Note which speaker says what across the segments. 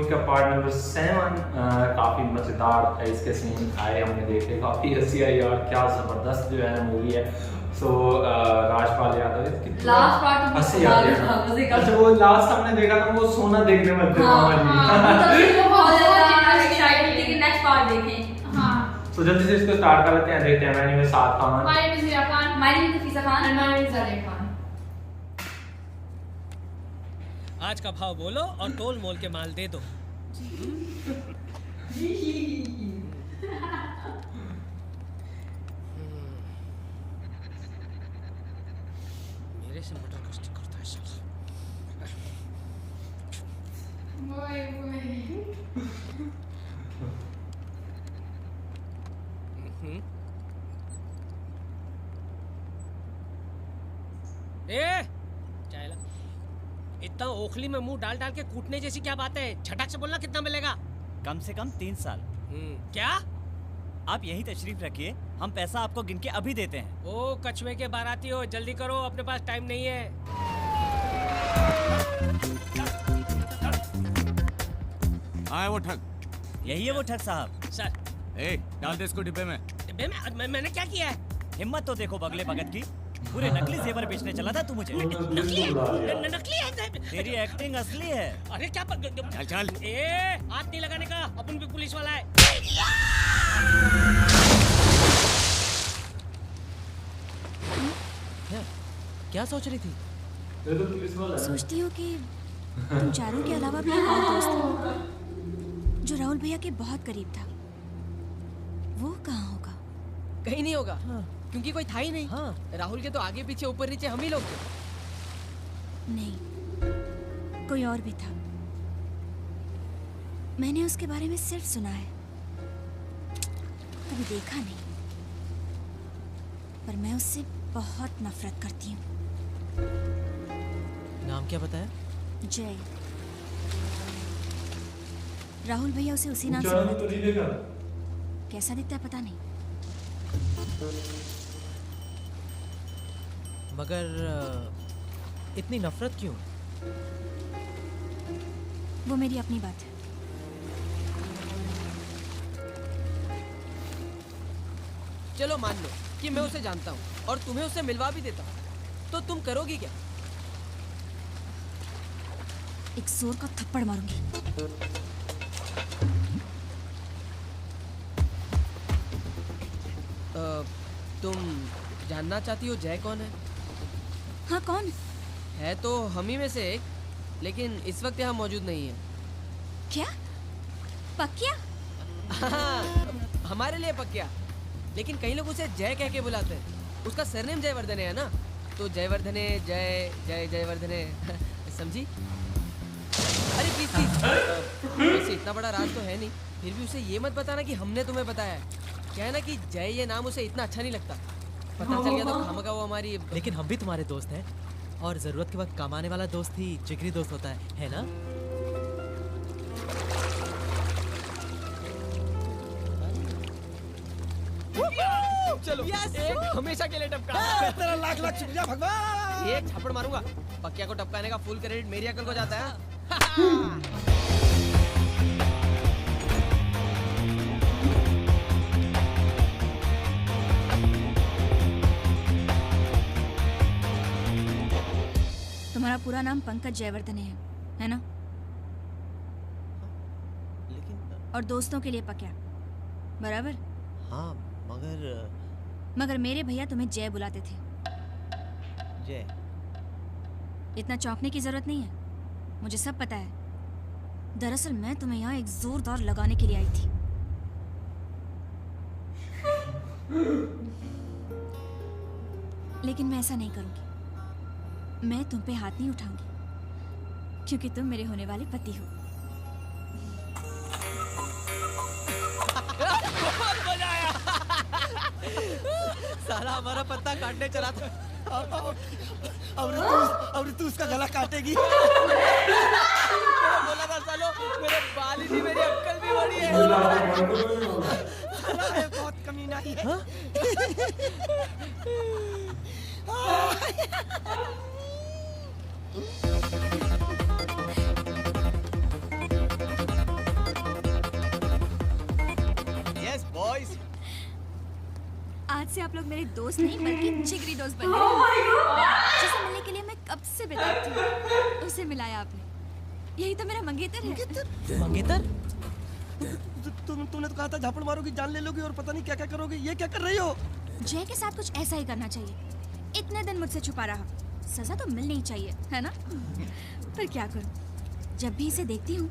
Speaker 1: का part number 7 काफ़ी मज़ेदार इसके सीन आए, हमने देखे, काफ़ी हंसी आई यार, क्या ज़बरदस्त जो है ना मूवी है। सो राजपाल यादव
Speaker 2: लास्ट पार्ट
Speaker 1: हंसी आती है ना। अच्छा वो लास्ट हमने देखा था, वो सोना देखने में थे
Speaker 2: नेक्स्ट पार्ट देखें। हाँ
Speaker 1: तो जल्दी से इसको स्टार्ट कर लेते हैं, देखते हैं। मैंने में साथ Khan,
Speaker 2: my name is Zia Khan, my name is Nafisa Khan and my name is Zaliya Khan.
Speaker 3: आज का भाव बोलो और तोल मोल के माल दे दो। मेरे से मटर कष्ट करता है साला। ए चाइला, इतना ओखली में मुंह डाल डाल के कूटने जैसी क्या बात है? झटक से बोलना, कितना मिलेगा?
Speaker 4: कम से कम 3 साल।
Speaker 3: क्या?
Speaker 4: आप यही तशरीफ रखिए, हम पैसा आपको गिन के अभी देते हैं।
Speaker 3: ओ कछुए के बाराती हो, जल्दी करो, अपने पास टाइम नहीं है।
Speaker 5: हाँ वो ठग,
Speaker 4: यही है वो ठग साहब।
Speaker 3: सर
Speaker 5: ए डाल दे इसको डिब्बे में।
Speaker 3: डिब्बे में? मैंने क्या किया है?
Speaker 4: हिम्मत तो देखो बगले भगत की, पूरे नकली जेवर बेचने चला था तू मुझे।
Speaker 3: नकली है? नकली है?
Speaker 4: तेरी एक्टिंग असली है।
Speaker 3: अरे क्या
Speaker 5: चल चल।
Speaker 3: ए हाथ नहीं लगाने का, अपन भी पुलिस वाला है। क्या सोच रही थी?
Speaker 6: सोचती हूँ कि तुम चारों के अलावा भी एक और दोस्त था जो राहुल भैया के बहुत करीब था। वो कहाँ होगा?
Speaker 7: कहीं नहीं होगा। क्योंकि कोई था ही नहीं। राहुल के तो आगे पीछे ऊपर नीचे हम ही लोग थे।
Speaker 6: नहीं, कोई और भी था। मैंने उसके बारे में सिर्फ सुना है, कभी देखा नहीं। पर मैं उससे बहुत नफरत करती हूँ।
Speaker 7: नाम क्या बताया?
Speaker 6: जय। राहुल भैया उसे उसी नाम से बुलाते थे। कैसा दिखता है पता नहीं,
Speaker 7: मगर इतनी नफरत क्यों?
Speaker 6: वो मेरी अपनी बात है।
Speaker 7: चलो मान लो कि मैं उसे जानता हूँ और तुम्हें उससे मिलवा भी देता हूँ, तो तुम करोगी क्या?
Speaker 6: एक जोर का थप्पड़ मारूंगी।
Speaker 7: तुम जानना चाहती हो जय कौन है?
Speaker 6: हाँ कौन
Speaker 7: है? तो हम ही में से एक, लेकिन इस वक्त यहाँ मौजूद नहीं है।
Speaker 6: क्या? पक्या?
Speaker 7: हाँ, हमारे लिए पक्या, लेकिन कई लोग उसे जय कह के बुलाते हैं। उसका सरनेम जयवर्धने है ना, तो जयवर्धने, जय जय जयवर्धने समझी? अरे प्लीज प्लीज, वैसे इतना बड़ा राज तो है नहीं, फिर भी उसे ये मत बताना कि हमने तुम्हें बताया है। क्या है ना कि जय ये नाम उसे इतना अच्छा नहीं लगता। पता चल गया तो खामखा वो हमारी।
Speaker 8: लेकिन हम भी तुम्हारे दोस्त हैं, और जरूरत के वक्त काम आने वाला दोस्त ही जिगरी दोस्त होता है ना?
Speaker 7: चलो एक हमेशा के लिए टपका।
Speaker 8: तेरा लाख लाख शुक्रिया भगवान।
Speaker 7: एक थप्पड़ मारूंगा, पक्या को टपकाने का फुल क्रेडिट मेरी अकल को जाता है।
Speaker 6: तुम्हारा पूरा नाम पंकज जयवर्धने है ना?
Speaker 4: लेकिन
Speaker 6: और दोस्तों के लिए पक्या, बराबर?
Speaker 4: हाँ
Speaker 6: मगर मेरे भैया तुम्हें जय बुलाते थे।
Speaker 4: जय?
Speaker 6: इतना चौंकने की जरूरत नहीं है, मुझे सब पता है। दरअसल मैं तुम्हें यहाँ एक जोरदार लगाने के लिए आई थी। लेकिन मैं ऐसा नहीं करूंगी। मैं तुम पे हाथ नहीं उठाऊंगी, क्योंकि तुम मेरे होने वाले पति हो।
Speaker 7: बहुत मजा आया। साला हमारा पत्ता काटने चला था।
Speaker 8: अब तू उसका गला काटेगी।
Speaker 7: बोला था सालो, मेरे बाल ही नहीं, मेरी अक्ल भी बड़ी है।
Speaker 8: बहुत कमीना ही है।
Speaker 6: से आप लोग मेरे दोस्त नहीं बल्कि जिगरी दोस्त बन गए। जिसे मिलने के लिए मैं कब से बेताब थी, उसे मिलाया आपने। यही तो मेरा मंगेतर है।
Speaker 8: मंगेतर?
Speaker 9: तुमने तो कहा था झापड़ मारोगी, जान ले लोगी और पता नहीं क्या क्या करोगी। ये क्या कर रही हो?
Speaker 6: जय के साथ कुछ ऐसा ही करना चाहिए। इतने दिन मुझसे छुपा रहा, सजा तो मिलनी ही चाहिए, है ना? पर क्या करूं, जब भी इसे देखती हूँ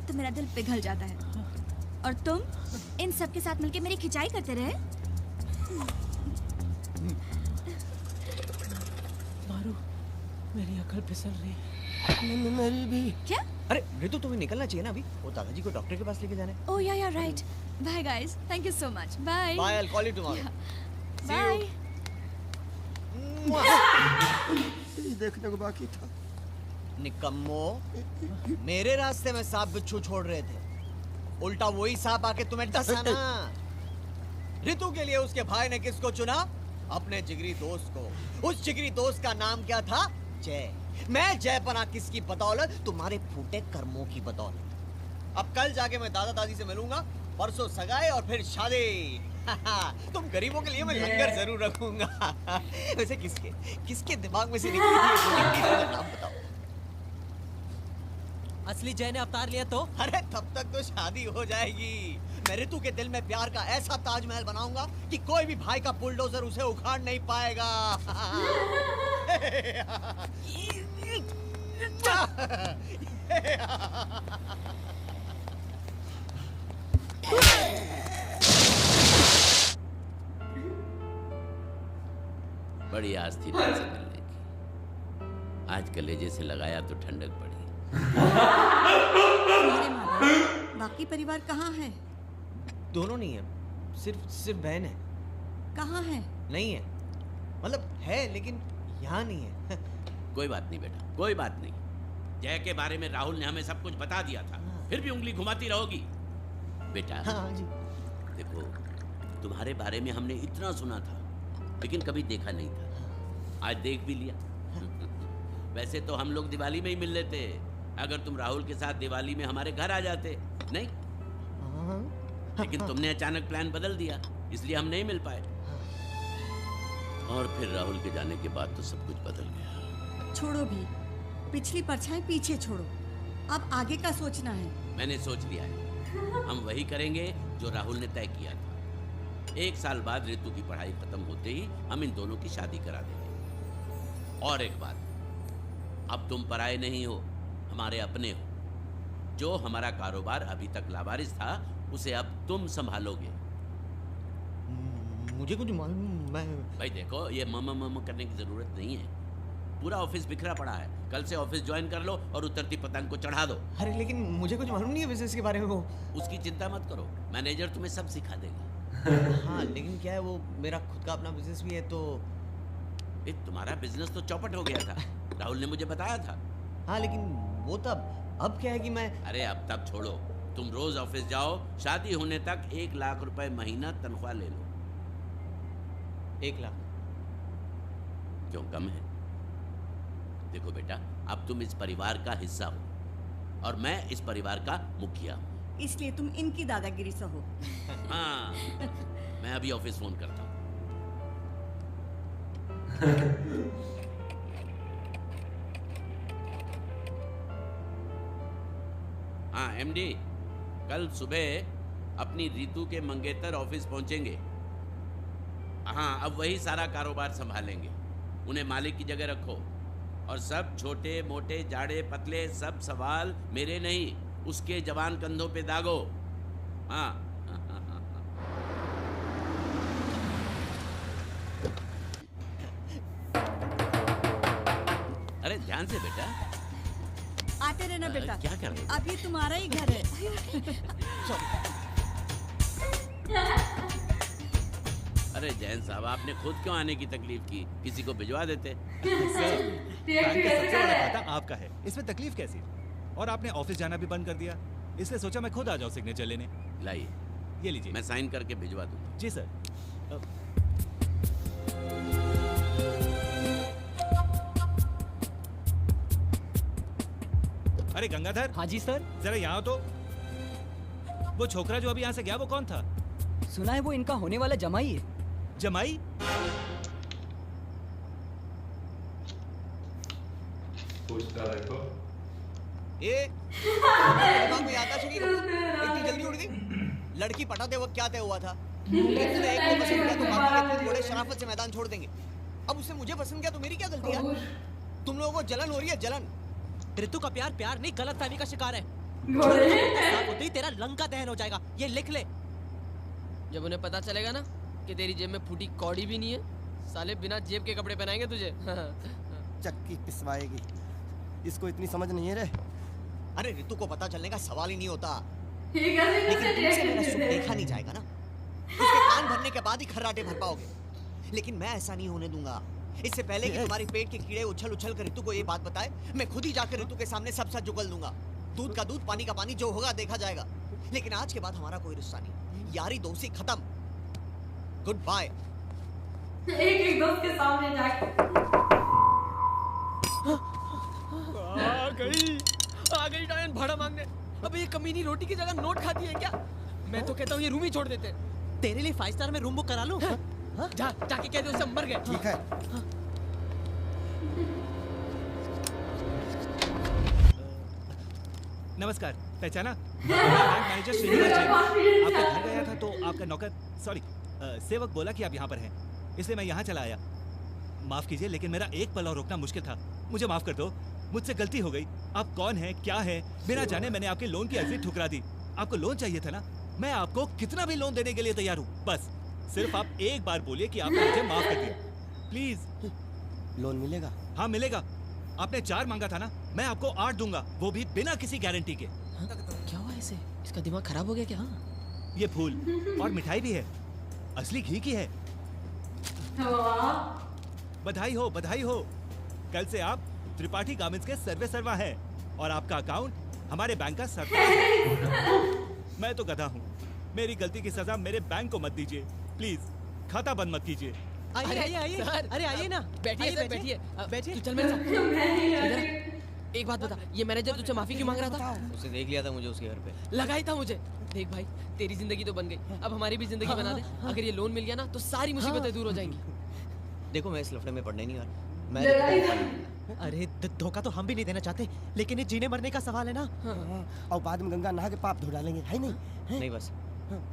Speaker 6: तो मेरा दिल पिघल जाता है। और तुम इन सब के साथ मिलके मेरी खिंचाई करते रहे।
Speaker 8: मारू, मेरी अकल फिसल रही है।
Speaker 9: मेरी भी।
Speaker 6: क्या?
Speaker 7: अरे ऋतु तुम्हें निकलना चाहिए ना अभी, वो दादाजी को डॉक्टर के पास लेके जाना है।
Speaker 6: Oh yeah right. Bye guys, thank you so much. Bye
Speaker 7: bye, I will call you tomorrow.
Speaker 6: Bye.
Speaker 9: देखने को बाकी था।
Speaker 7: निकम्मो, मेरे रास्ते में सांप बिच्छू छोड़ रहे थे, उल्टा वही सांप आके तुम्हें डसा ना। ऋतु के लिए उसके भाई ने किसको चुना? अपने जिगरी दोस्त को। उस जिगरी दोस्त का नाम क्या था? जय। मैं जय बना किसकी बदौलत? तुम्हारे फूटे कर्मों की बदौलत। अब कल जाके मैं दादा दादी से मिलूंगा, परसों सगाई और फिर शादी। तुम गरीबों के लिए मैं लंगर जरूर रखूंगा। वैसे किसके दिमाग में से निकली ये नाम बताओ।
Speaker 8: असली जय ने अवतार लिया तो?
Speaker 7: अरे तब तक तो शादी हो जाएगी। मैं ऋतु के दिल में प्यार का ऐसा ताजमहल बनाऊंगा कि कोई भी भाई का बुलडोजर उसे उखाड़ नहीं पाएगा।
Speaker 10: बड़ी आस थी तुमसे मिलने की। आज कलेजे से लगाया तो ठंडक पड़ी।
Speaker 11: बाकी परिवार कहाँ है?
Speaker 7: दोनों नहीं है, सिर्फ बहन है।
Speaker 11: कहाँ है?
Speaker 7: नहीं है, मतलब है लेकिन यहाँ नहीं है।
Speaker 10: कोई बात नहीं बेटा, कोई बात नहीं। जय के बारे में राहुल ने हमें सब कुछ बता दिया था, फिर भी उंगली घुमाती रहोगी बेटा।
Speaker 7: हाँ जी।
Speaker 10: देखो, तुम्हारे बारे में हमने इतना सुना था लेकिन कभी देखा नहीं था, आज देख भी लिया। वैसे तो हम लोग दिवाली में ही मिल लेते अगर तुम राहुल के साथ दिवाली में हमारे घर आ जाते, नहीं? लेकिन तुमने अचानक प्लान बदल दिया, इसलिए हम नहीं मिल पाए। और फिर राहुल के जाने के बाद तो सब कुछ बदल गया।
Speaker 11: छोड़ो भी, पिछली परछाई पीछे छोड़ो, अब आगे का सोचना है।
Speaker 10: मैंने सोच लिया है, हम वही करेंगे जो राहुल ने तय किया था। 1 साल बाद ऋतु की पढ़ाई खत्म होते ही हम इन दोनों की शादी करा देंगे। और एक बात, अब तुम पराये नहीं हो, हमारे अपने हो। जो हमारा कारोबार अभी तक लावारिस था उसे अब तुम संभालोगे।
Speaker 7: मुझे कुछ मालूम, मैं
Speaker 10: भाई देखो, ये मम करने की जरूरत नहीं है। पूरा ऑफिस बिखरा पड़ा है, कल से ऑफिस ज्वाइन कर लो और उतरती पतंग को चढ़ा दो।
Speaker 7: अरे लेकिन मुझे कुछ मालूम नहीं है बिजनेस के बारे में। वो
Speaker 10: उसकी चिंता मत करो, मैनेजर तुम्हें सब सिखा देगा।
Speaker 7: हाँ लेकिन क्या है, वो मेरा खुद का अपना बिजनेस भी है तो।
Speaker 10: तुम्हारा बिजनेस तो चौपट हो गया था, राहुल ने मुझे बताया था।
Speaker 7: हाँ लेकिन वो तब, अब क्या है कि मैं।
Speaker 10: अरे अब तब छोड़ो, तुम रोज ऑफिस जाओ, शादी होने तक 1 लाख रुपए महीना तनख्वाह ले लो।
Speaker 7: 1 लाख
Speaker 10: क्यों कम है? देखो बेटा, अब तुम इस परिवार का हिस्सा हो और मैं इस परिवार का मुखिया हूँ,
Speaker 11: इसलिए तुम इनकी दादागिरी सहो।
Speaker 10: हाँ, मैं अभी ऑफिस फोन करता हूँ। हाँ एमडी, कल सुबह अपनी रीतू के मंगेतर ऑफिस पहुंचेंगे। हाँ, अब वही सारा कारोबार संभालेंगे। उन्हें मालिक की जगह रखो और सब छोटे मोटे जाड़े पतले सब सवाल मेरे नहीं, उसके जवान कंधों पे दागो। हाँ, अरे ध्यान से बेटा।
Speaker 11: आते रहना बेटा।
Speaker 10: क्या कर रहे हो?
Speaker 11: अब ये तुम्हारा ही घर है।
Speaker 10: अरे जैन साहब, आपने खुद क्यों आने की तकलीफ की? किसी को भिजवा देते।
Speaker 12: आपका है, इसमें तकलीफ कैसी? और आपने ऑफिस जाना भी बंद कर दिया, इसलिए सोचा मैं खुद आ जाऊं सिग्नेचर लेने।
Speaker 10: लाइए,
Speaker 12: ये लीजिए।
Speaker 10: मैं साइन करके भिजवा दूंगा।
Speaker 12: जी सर। अरे गंगाधर।
Speaker 13: हाँ जी सर।
Speaker 12: जरा यहाँ तो। वो छोकरा जो अभी यहाँ से गया वो कौन था?
Speaker 13: सुना है वो इनका होने वाला जमाई है।
Speaker 12: जमाई?
Speaker 1: पूछता देखो
Speaker 13: दिमाग में आता शरीर इतनी जल्दी उड़ गई। लड़की पटाते वक्त क्या तय हुआ था? तूने एक को पसंद किया तो बाकी के थोड़े शराफत से मैदान छोड़ देंगे। अब उसने मुझे पसंद किया तो मेरी क्या गलती है? तुम लोगों को जलन हो रही है, जलन।
Speaker 8: ऋतु का प्यार प्यार नहीं, गलतफहमी का शिकार है। होते ही तेरा लंका दहन हो जाएगा, ये लिख ले।
Speaker 7: जब उन्हें पता चलेगा ना कि तेरी जेब में फूटी कौड़ी भी नहीं है, साले बिना जेब के कपड़े पहनाएंगे तुझे।
Speaker 9: चक्की पिसवाएगी। इसको इतनी समझ नहीं है रे।
Speaker 13: अरे ऋतु को पता चलने का सवाल ही नहीं होता,
Speaker 2: लेकिन
Speaker 13: तुमसे मेरा सुख देखा नहीं जाएगा ना। उसके कान भरने के बाद ही खर्राटे भर पाओगे, लेकिन मैं ऐसा नहीं होने दूंगा। इससे पहले कि तुम्हारे पेट के कीड़े उछल उछल कर ऋतु को ये बात बताए, मैं खुद ही जाकर ऋतु के सामने सब सच जुगल दूंगा। दूध का दूध, पानी का पानी, जो होगा देखा जाएगा। लेकिन आज के बाद हमारा कोई रिश्ता नहीं, यारी दोस्ती खत्म। Goodbye.
Speaker 2: एक दोस्त के सामने जाके
Speaker 7: आ गई डायन भाड़ा मांगने। अब ये कमीनी रोटी की जगह नोट खाती है क्या? मैं तो कहता हूँ ये रूम ही छोड़ देते।
Speaker 8: तेरे लिए 5 स्टार में रूम बुक करा लूं?
Speaker 7: जाके कह दे उससे मर गए।
Speaker 9: ठीक है।
Speaker 12: नमस्कार, पहचाना? Bank manager Srinivas Jain. आपके घर गया था तो आपका नौकर सेवक बोला कि आप यहाँ पर हैं, इसलिए मैं यहाँ चला आया। माफ कीजिए, लेकिन मेरा एक पल और रोकना मुश्किल था। मुझे माफ कर दो, मुझसे गलती हो गई। आप कौन हैं, क्या है, बिना जाने मैंने आपके लोन की अर्जी ठुकरा दी। आपको लोन चाहिए था ना? मैं आपको कितना भी लोन देने के लिए तैयार हूँ। बस सिर्फ आप एक बार बोलिए कि आपने मुझे माफ कर दिया, प्लीज।
Speaker 9: लोन मिलेगा?
Speaker 12: हाँ मिलेगा। आपने 4 मांगा था ना, मैं आपको 8 दूंगा, वो भी बिना किसी गारंटी के।
Speaker 7: क्या हुआ इसे? इसका दिमाग खराब हो गया क्या?
Speaker 12: ये फूल और मिठाई भी है, असली घी की है। बधाई हो, बधाई हो। कल से आप त्रिपाठी गार्मेंट्स के सर्वे सर्वा हैं और आपका अकाउंट हमारे बैंक का सरदार। मैं तो गधा हूँ, मेरी गलती की सजा मेरे बैंक को मत दीजिए, प्लीज। खाता बंद मत कीजिए।
Speaker 8: आइए। अरे आइए ना,
Speaker 7: बैठिए सर, बैठिए।
Speaker 8: बैठिए।
Speaker 7: तू चल मेरे साथ। एक बात बता, ये मैनेजर तुझसे माफी क्यों मांग रहा था?
Speaker 13: उसने देख लिया था मुझे उसके घर पे।
Speaker 7: लगा ही था मुझे। देख भाई, तेरी जिंदगी तो बन गई, अब हमारी भी जिंदगी बना दे। अगर ये लोन मिल गया ना तो सारी मुसीबतें दूर हो जाएंगी।
Speaker 13: देखो मैं इस लफड़े में पड़ने नहीं आ रहा। मैं
Speaker 8: अरे धोखा तो हम भी नहीं देना चाहते, लेकिन ये जीने मरने का सवाल है ना।
Speaker 9: और बाद में गंगा नहा के पाप धो डालेंगे, है नहीं?
Speaker 13: नहीं बस,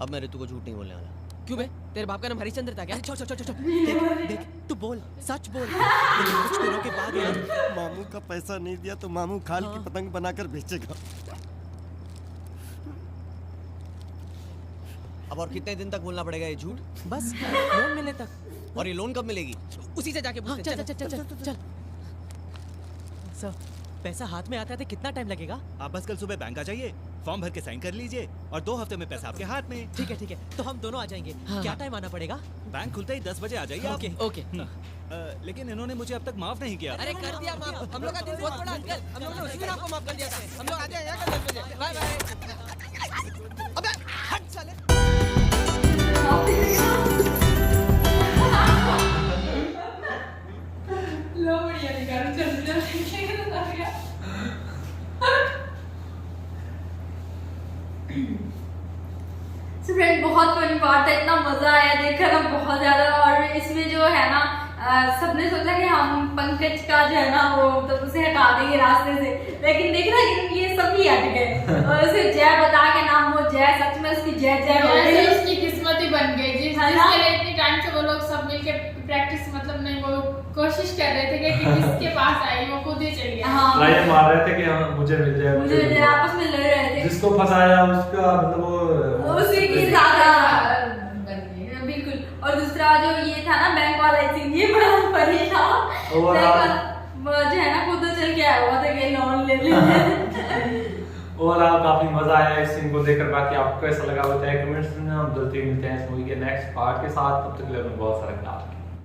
Speaker 13: अब मैं ऋतु को झूठ नहीं बोलने वाला।
Speaker 7: क्यों बे? तेरे बाप का नाम हरिश्चंद्र था क्या?
Speaker 8: छोड़। देख तू बोल, सच बोल। कुछ दिनों के बाद यार,
Speaker 9: मामू का पैसा नहीं दिया तो मामू खाल की पतंग बनाकर बेचेगा।
Speaker 13: अब और कितने दिन तक बोलना पड़ेगा ये झूठ?
Speaker 8: बस लोन मिलने तक।
Speaker 13: और ये लोन कब मिलेगी?
Speaker 7: उसी से जाके पूछते हैं।
Speaker 8: चल। सर, पैसा हाथ में आते आते कितना टाइम लगेगा?
Speaker 12: आप बस कल सुबह बैंक आ जाइए, फॉर्म भर के साइन कर लीजिए और 2 हफ्ते में पैसा आपके हाथ में।
Speaker 8: ठीक है, तो हम दोनों आ जाएंगे। क्या टाइम आना पड़ेगा?
Speaker 12: बैंक खुलते ही 10 बजे आ जाइए आप।
Speaker 7: ओके।
Speaker 12: लेकिन इन्होंने मुझे अब तक माफ नहीं किया।
Speaker 7: अरे कर दिया माफ, हम लोग का दिल बहुत बड़ा अंकल, हम लोग ने उसी दिन आपको माफ कर दिया था। हम लोग आ जाएंगे कल 10 बजे। बाय। अबे हट साले।
Speaker 2: लो बढ़िया निकाल, चल। फ्रेंड बहुत फनी बात है, इतना मजा आया देखकर ना, बहुत ज्यादा। और इसमें जो है ना, सबने सोचा कि हम पंकज का जो है ना वो तो उसे हटा देंगे रास्ते से, लेकिन देख ना ये सभी हट गए और उसे जय बता के नाम, वो जय सच में उसकी जय हो गई।
Speaker 14: उसकी किस्मत ही बन गई जिसके लिए इतनी टाइम से वो लोग सब मिलके प्रैक्टिस, मतलब नहीं, वो कोशिश कर रहे थे कि किसके पास आई, वो खुद ही चली गई।
Speaker 1: लाइन मार रहे थे कि हाँ मुझे मिल जाए,
Speaker 2: आपस में लड़ रहे थे।
Speaker 1: जिसको फंसाया उसका मतलब वो
Speaker 2: उसी की ज्यादा बिल्कुल। और दूसरा जो ये था ना बैंक वाला सीन, ये बड़ा फनी था। वो जो है ना खुद तो चल के आया हुआ था कि लोन ले ले।
Speaker 1: ओवरऑल काफी मजा आया इस सीन को देखकर। बाकी आपको कैसा लगा बताइए कमेंट्स में। हम जल्दी मिलते हैं इस मूवी के नेक्स्ट पार्ट के साथ, तब तक के लिए बहुत सारा